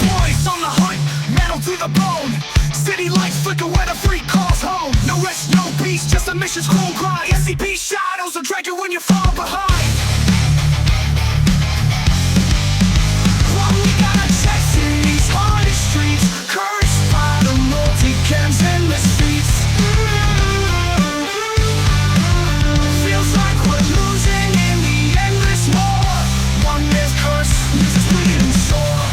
Boys on the hunt, metal to the bone. City lights flicker when a freak calls home. No rest, no peace, just a mission's cruel grind. SCP shadows will drag you when you fall behind. While we got our checks in these haunted streets, cursed by the multi-cams in the streets. Feels like we're losing in the endless war. One man's curse leaves us bleeding sore.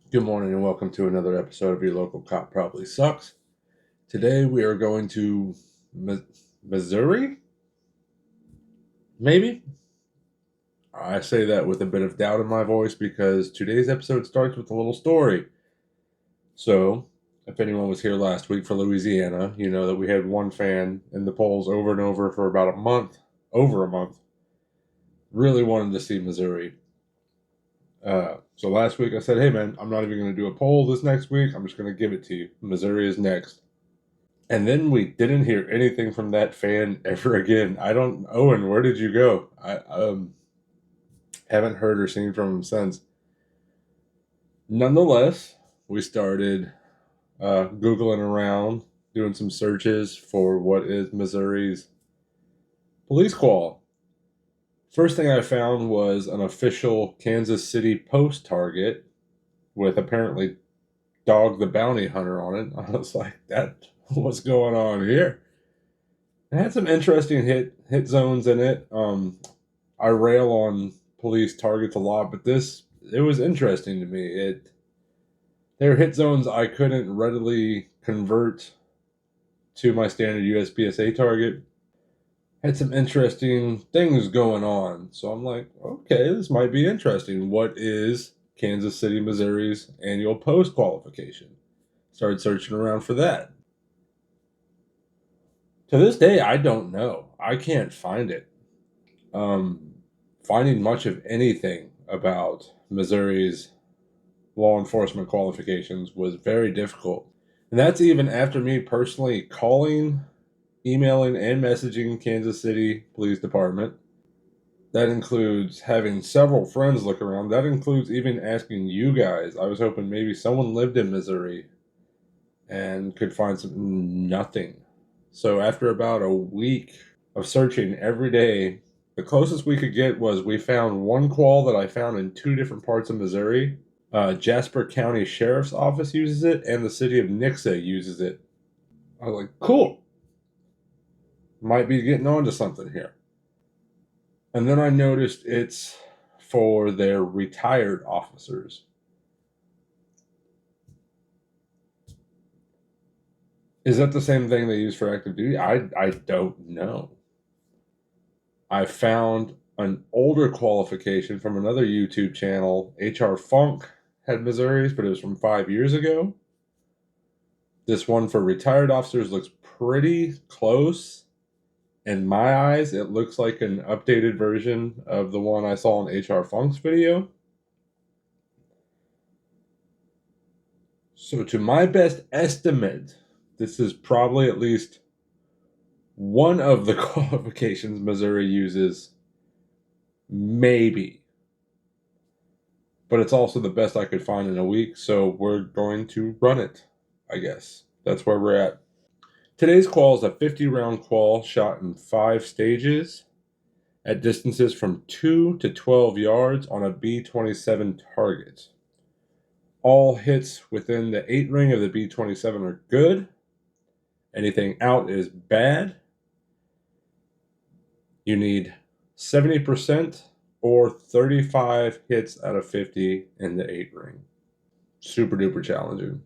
Good morning and welcome to another episode of Your Local Cop Probably Sucks. Today we are going to Missouri? Maybe? I say that with a bit of doubt in my voice because today's episode starts with a little story. So, if anyone was here last week for Louisiana, you know that we had one fan in the polls over and over for about over a month, really wanted to see Missouri. So last week I said, hey man, I'm not even going to do a poll this next week. I'm just going to give it to you. Missouri is next. And then we didn't hear anything from that fan ever again. Owen, where did you go? I haven't heard or seen from him since. Nonetheless, we started Googling around, doing some searches for what is Missouri's police qual. First thing I found was an official Kansas City Post target with apparently Dog the Bounty Hunter on it. I was like, what's going on here? It had some interesting hit zones in it. I rail on police targets a lot, but it was interesting to me. There were hit zones I couldn't readily convert to my standard USPSA target. Had some interesting things going on. So I'm like, okay, this might be interesting. What is Kansas City, Missouri's annual post qualification? Started searching around for that. To this day, I don't know. I can't find it. Finding much of anything about Missouri's law enforcement qualifications was very difficult. And that's even after me personally calling, emailing, and messaging Kansas City Police Department. That includes having several friends look around. That includes even asking you guys. I was hoping maybe someone lived in Missouri and could find nothing. So after about a week of searching every day, the closest we could get was we found one qual that I found in two different parts of Missouri. Jasper County Sheriff's Office uses it, and the city of Nixa uses it. I was like, cool. Might be getting on to something here. And then I noticed it's for their retired officers. Is that the same thing they use for active duty? I don't know. I found an older qualification from another YouTube channel. HR Funk had Missouri's, but it was from 5 years ago. This one for retired officers looks pretty close. In my eyes, it looks like an updated version of the one I saw in HR Funk's video. So to my best estimate, this is probably at least one of the qualifications Missouri uses. Maybe. But it's also the best I could find in a week, so we're going to run it, I guess. That's where we're at. Today's qual is a 50-round qual shot in 5 stages at distances from 2 to 12 yards on a B-27 target. All hits within the 8 ring of the B-27 are good. Anything out is bad. You need 70% or 35 hits out of 50 in the 8 ring. Super duper challenging.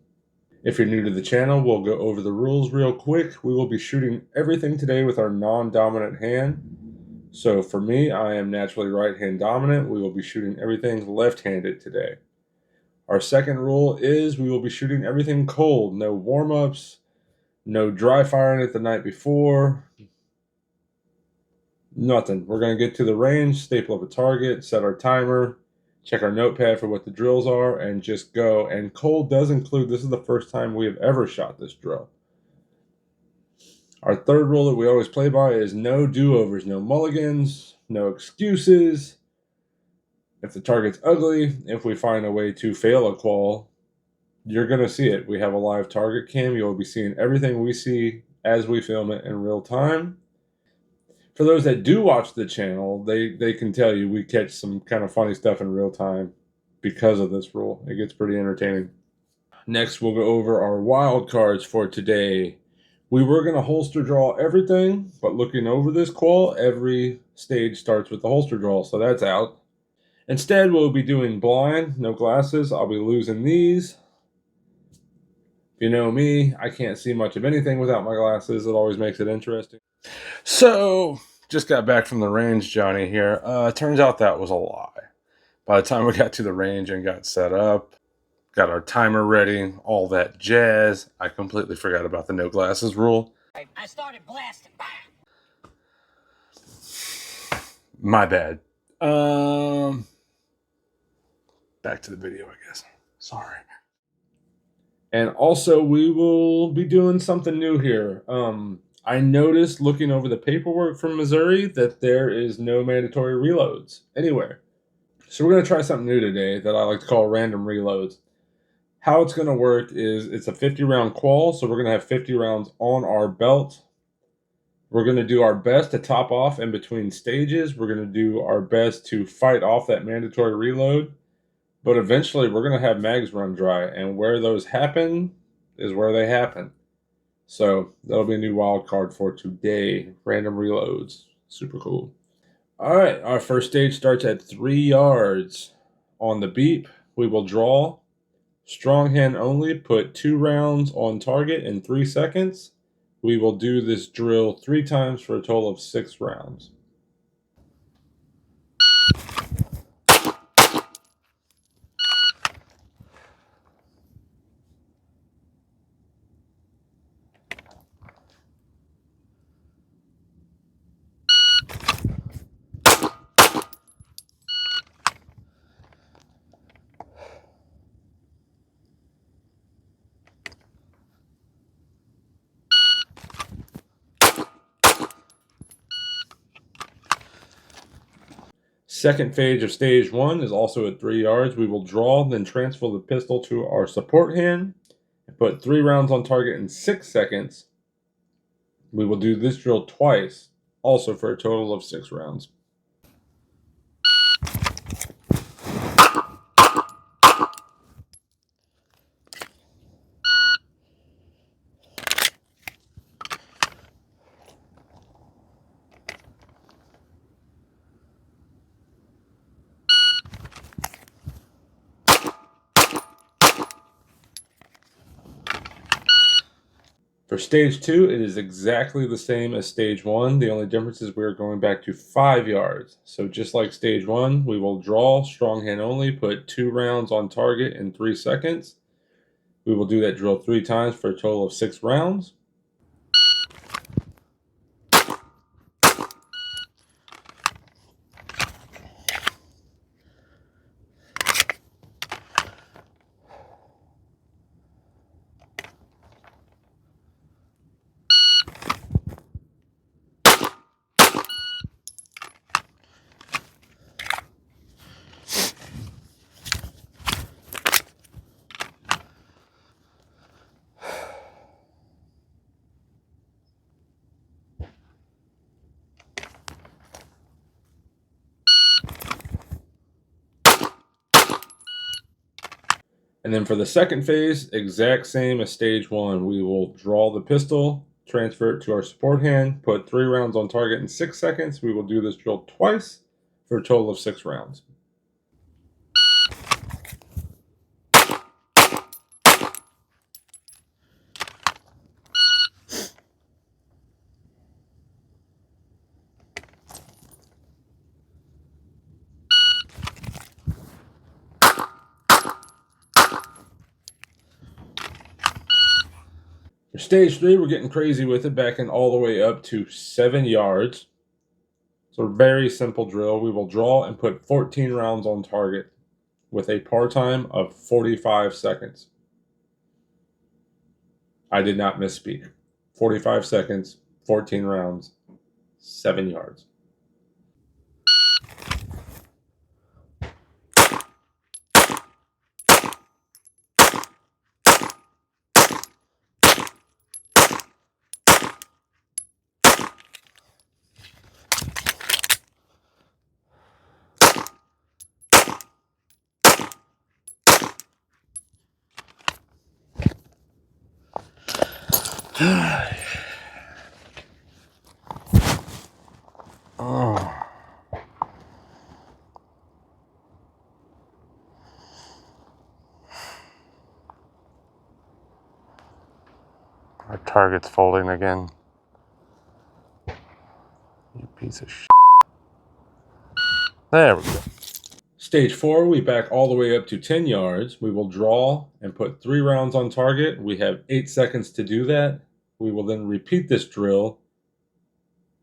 If you're new to the channel, we'll go over the rules real quick. We will be shooting everything today with our non-dominant hand. So for me, I am naturally right-hand dominant. We will be shooting everything left-handed today. Our second rule is we will be shooting everything cold. No warm-ups, no dry firing it the night before. Nothing. We're going to get to the range, staple up a target, set our timer, check our notepad for what the drills are, and just go. And cold does include, this is the first time we have ever shot this drill. Our third rule that we always play by is no do-overs, no mulligans, no excuses. If the target's ugly, if we find a way to fail a qual, you're going to see it. We have a live target cam. You'll be seeing everything we see as we film it in real time. For those that do watch the channel, they can tell you we catch some kind of funny stuff in real time because of this rule. It gets pretty entertaining. Next, we'll go over our wild cards for today. We were going to holster draw everything, but looking over this qual, every stage starts with the holster draw, so that's out. Instead, we'll be doing blind, no glasses. I'll be losing these. If you know me, I can't see much of anything without my glasses. It always makes it interesting. So, just got back from the range, Johnny here. Turns out that was a lie. By the time we got to the range and got set up, got our timer ready, all that jazz, I completely forgot about the no glasses rule. I started blasting. My bad. Back to the video, I guess. Sorry. And also, we will be doing something new here. I noticed looking over the paperwork from Missouri that there is no mandatory reloads anywhere. So we're going to try something new today that I like to call random reloads. How it's going to work is it's a 50-round qual, so we're going to have 50 rounds on our belt. We're going to do our best to top off in between stages. We're going to do our best to fight off that mandatory reload. But eventually, we're going to have mags run dry, and where those happen is where they happen. So that'll be a new wild card for today. Random reloads. Super cool. All right, our first stage starts at 3 yards. On the beep, we will draw. Strong hand only, put 2 rounds on target in 3 seconds. We will do this drill 3 times for a total of 6 rounds. Second phase of stage 1 is also at 3 yards. We will draw, then transfer the pistol to our support hand, and put 3 rounds on target in 6 seconds. We will do this drill twice, also for a total of 6 rounds. For stage 2, it is exactly the same as stage 1. The only difference is we're going back to 5 yards. So just like stage 1, we will draw, strong hand only, put 2 rounds on target in 3 seconds. We will do that drill 3 times for a total of 6 rounds. And then for the second phase, exact same as stage 1. We will draw the pistol, transfer it to our support hand, put 3 rounds on target in 6 seconds. We will do this drill twice for a total of 6 rounds. stage 3, we're getting crazy with it, backing all the way up to 7 yards. So very simple drill. We will draw and put 14 rounds on target with a par time of 45 seconds. I did not misspeak. 45 seconds, 14 rounds, 7 yards. Oh. Our target's folding again. You piece of shit. There we go. Stage 4, we back all the way up to 10 yards. We will draw and put 3 rounds on target. We have 8 seconds to do that. We will then repeat this drill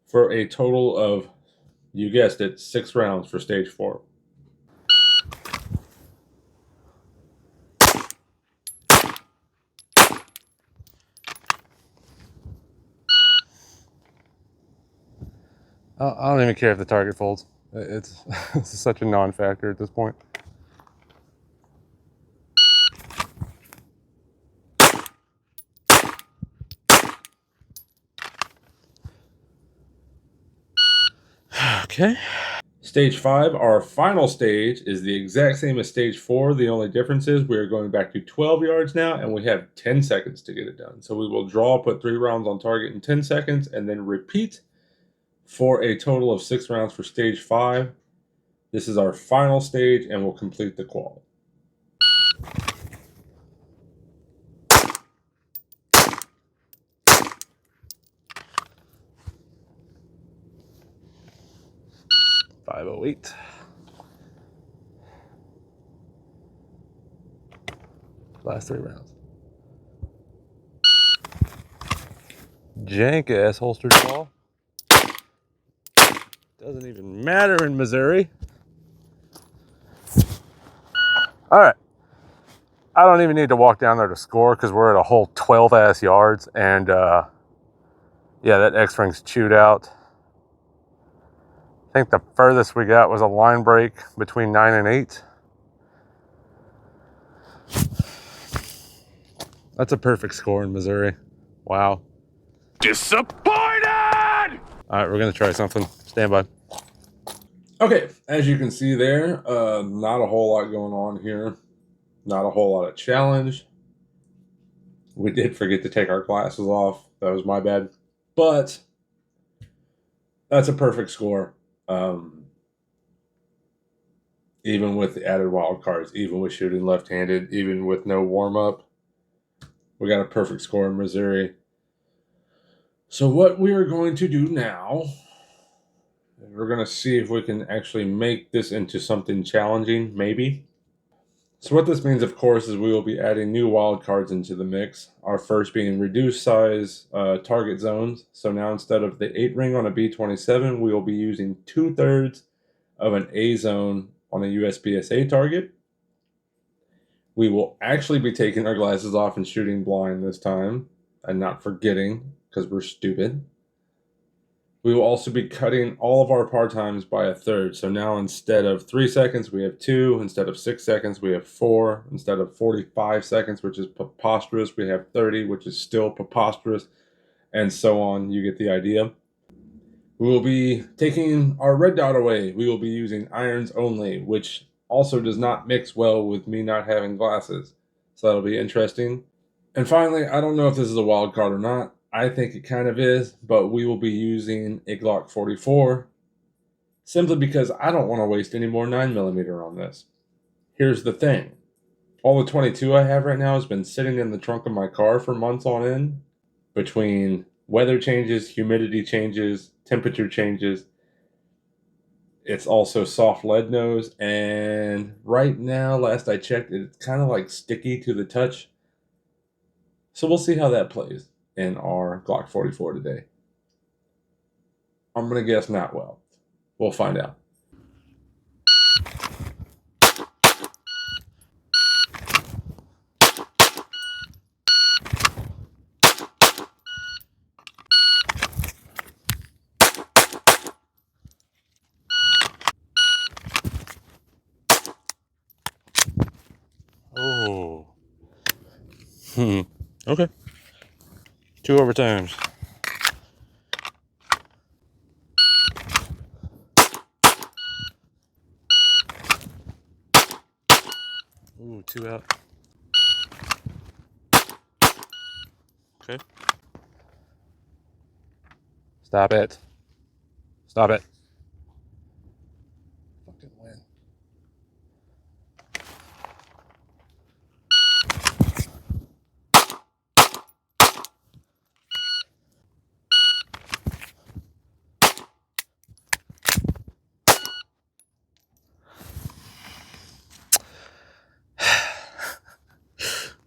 for a total of, you guessed it, 6 rounds for stage 4. I don't even care if the target folds. It's such a non-factor at this point. Okay. Stage 5, our final stage, is the exact same as stage 4. The only difference is we are going back to 12 yards now, and we have 10 seconds to get it done. So we will draw, put 3 rounds on target in 10 seconds, and then repeat for a total of 6 rounds for stage 5. This is our final stage, and we'll complete the qual. .508. Last 3 rounds. Jank ass holstered ball. Doesn't even matter in Missouri. All right. I don't even need to walk down there to score because we're at a whole 12 ass yards, and yeah, that X ring's chewed out. I think the furthest we got was a line break between 9 and 8. That's a perfect score in Missouri. Wow. Disappointed! All right, we're gonna try something. Stand by. Okay, as you can see there, not a whole lot going on here. Not a whole lot of challenge. We did forget to take our glasses off. That was my bad. But that's a perfect score. Even with the added wild cards, even with shooting left-handed, even with no warm-up, we got a perfect score in Missouri. So what we are going to do now, we're going to see if we can actually make this into something challenging, maybe. So what this means, of course, is we will be adding new wild cards into the mix. Our first being reduced size target zones. So now instead of the 8 ring on a B27, we will be using 2/3 of an A zone on a USPSA target. We will actually be taking our glasses off and shooting blind this time, and not forgetting, because we're stupid. We will also be cutting all of our par times by 1/3. So now instead of 3 seconds, we have 2. Instead of 6 seconds, we have 4. Instead of 45 seconds, which is preposterous, we have 30, which is still preposterous, and so on. You get the idea. We will be taking our red dot away. We will be using irons only, which also does not mix well with me not having glasses. So that'll be interesting. And finally, I don't know if this is a wild card or not. I think it kind of is, but we will be using a Glock 44 simply because I don't want to waste any more 9mm on this. Here's the thing. All the 22 I have right now has been sitting in the trunk of my car for months on end, between weather changes, humidity changes, temperature changes. It's also soft lead nose, and right now, last I checked, it's kind of like sticky to the touch. So we'll see how that plays. in our Glock 44 today? I'm going to guess not well. We'll find out. Oh. Okay. 2 overtimes. Ooh, 2 out. Okay. Stop it. Stop it. Fucking win.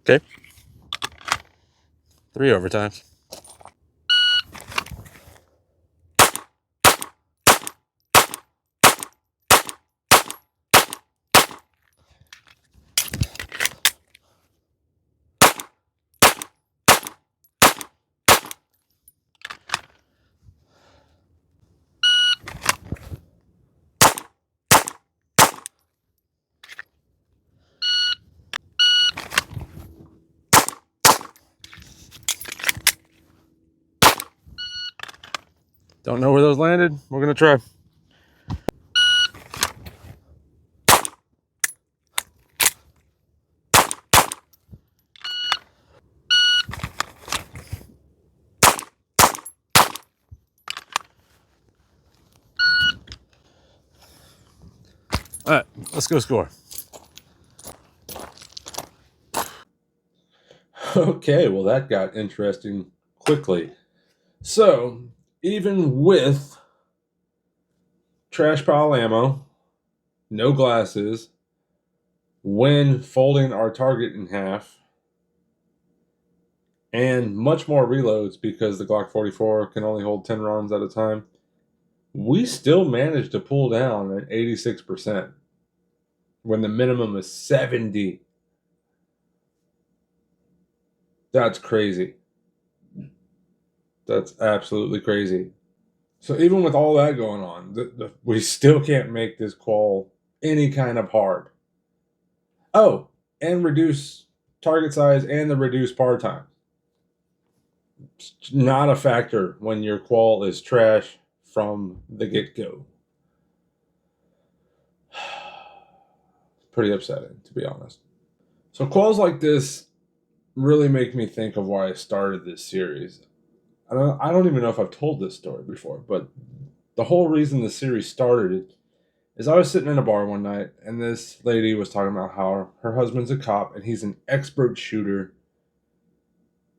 Okay. 3 overtimes. Don't know where those landed. We're going to try. All right, let's go score. Okay, well, that got interesting quickly. So, even with trash pile ammo, no glasses, when folding our target in half, and much more reloads because the Glock 44 can only hold 10 rounds at a time, we still managed to pull down at 86% when the minimum is 70. That's crazy. That's absolutely crazy. So even with all that going on, we still can't make this qual any kind of hard. Oh, and reduce target size and the reduced par time. It's not a factor when your qual is trash from the get-go. Pretty upsetting, to be honest. So quals like this really make me think of why I started this series. I don't even know if I've told this story before, but the whole reason the series started is I was sitting in a bar one night, and this lady was talking about how her husband's a cop, and he's an expert shooter.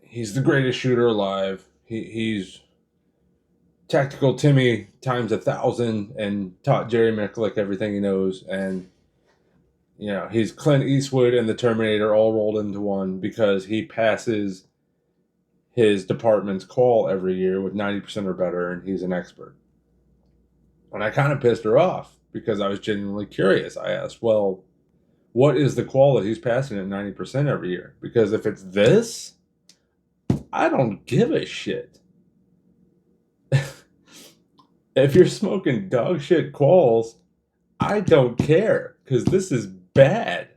He's the greatest shooter alive. He's Tactical Timmy times 1,000 and taught Jerry McClick everything he knows. And, you know, he's Clint Eastwood and the Terminator all rolled into one because he passes his department's qual every year with 90% or better, and he's an expert. And I kind of pissed her off because I was genuinely curious. I asked, well, what is the qual that he's passing at 90% every year? Because if it's this, I don't give a shit. If you're smoking dog shit quals, I don't care because this is bad.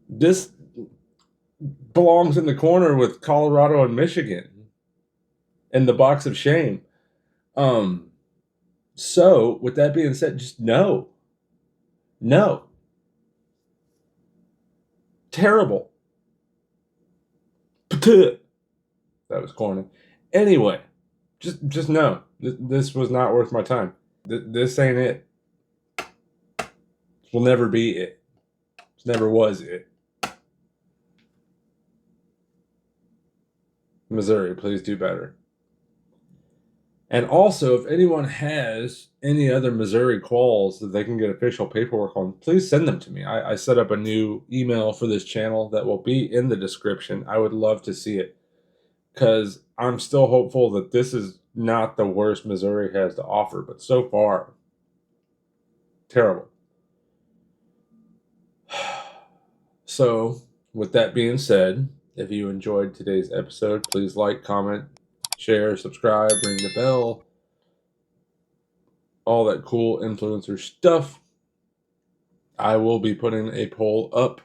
This belongs in the corner with Colorado and Michigan in the box of shame. So with that being said, just no. Terrible. That was corny. Anyway, just no. This was not worth my time. This ain't it. This will never be it. This never was it. Missouri, please do better. And also, if anyone has any other Missouri quals that they can get official paperwork on, please send them to me. I set up a new email for this channel that will be in the description. I would love to see it. because I'm still hopeful that this is not the worst Missouri has to offer, but so far, terrible. So, with that being said, if you enjoyed today's episode, please like, comment, share, subscribe, ring the bell, all that cool influencer stuff. I will be putting a poll up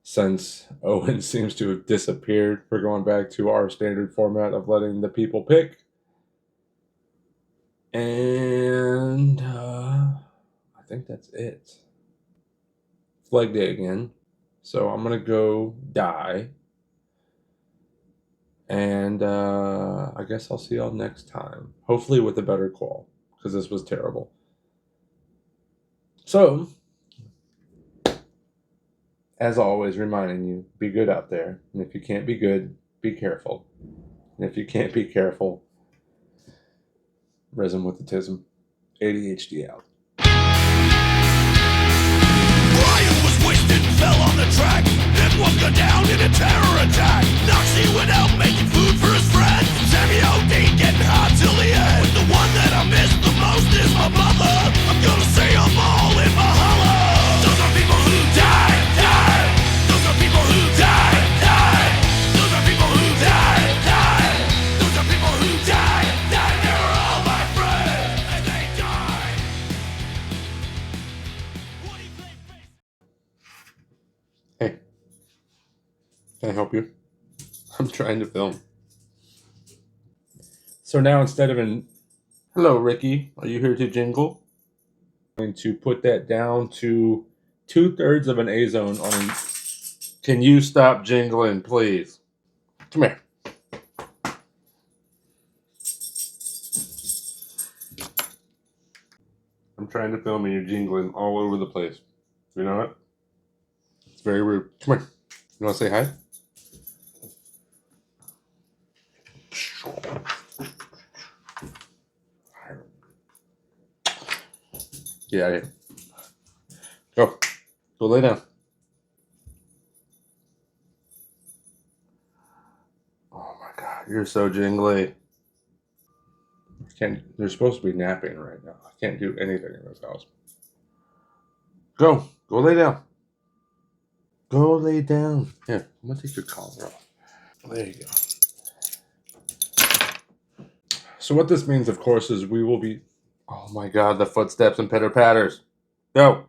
since Owen seems to have disappeared. We're going back to our standard format of letting the people pick. And I think that's it. It's leg day again. So I'm going to go die. And I guess I'll see y'all next time. Hopefully with a better qual, because this was terrible. So, as always, reminding you, be good out there. And if you can't be good, be careful. And if you can't be careful, risen with autism. ADHD out. Brian was wasted, fell on the track, then was gunned down in a terror attack. Noxie went out making food for his friend. Sammy OD getting hot till the end. But the one that I miss the most is my mother. I'm gonna say I'm all in Valhalla. Those are people who die, die. Those are people who die, die. Those are people who die, die. Those are people who die, die. They're all my friends, and they die. What do you think? Hey, can I help you? I'm trying to film. So now instead of hello, Ricky, are you here to jingle? I'm going to put that down to 2/3 of an A zone on Can you stop jingling, please? Come here. I'm trying to film and you're jingling all over the place. You know what? It's very rude. Come here. You want to say hi? Yeah. Go. Go lay down. Oh my God, you're so jingly. They're supposed to be napping right now. I can't do anything in this house. Go lay down. Go lay down. Here, I'm gonna take your collar off. There you go. So what this means, of course, is we will be. Oh my God, the footsteps and pitter patters. Go.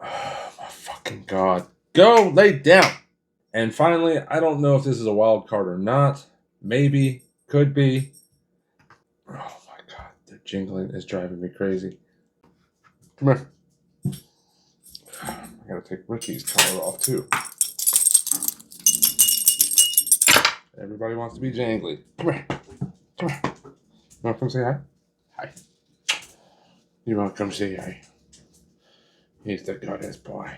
Oh my fucking God. Go lay down. And finally, I don't know if this is a wild card or not. Maybe. Could be. Oh my God. The jingling is driving me crazy. Come here. I gotta take Ricky's collar off too. Everybody wants to be jangly. Come here. Come here. You want to come say hi? Hi. You want to come say hi? He's the goddess boy.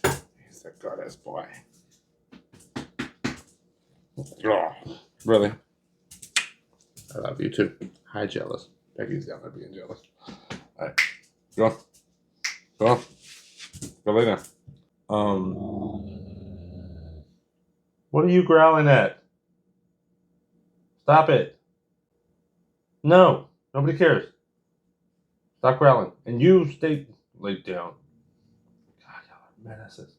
He's the goddess boy. Oh, really? I love you too. Hi, jealous. Becky's down there being jealous. All right. Go on. Go on. Go lay down. What are you growling at? Stop it. No. Nobody cares. Stop growling. And you stay laid down. God, y'all are menaces.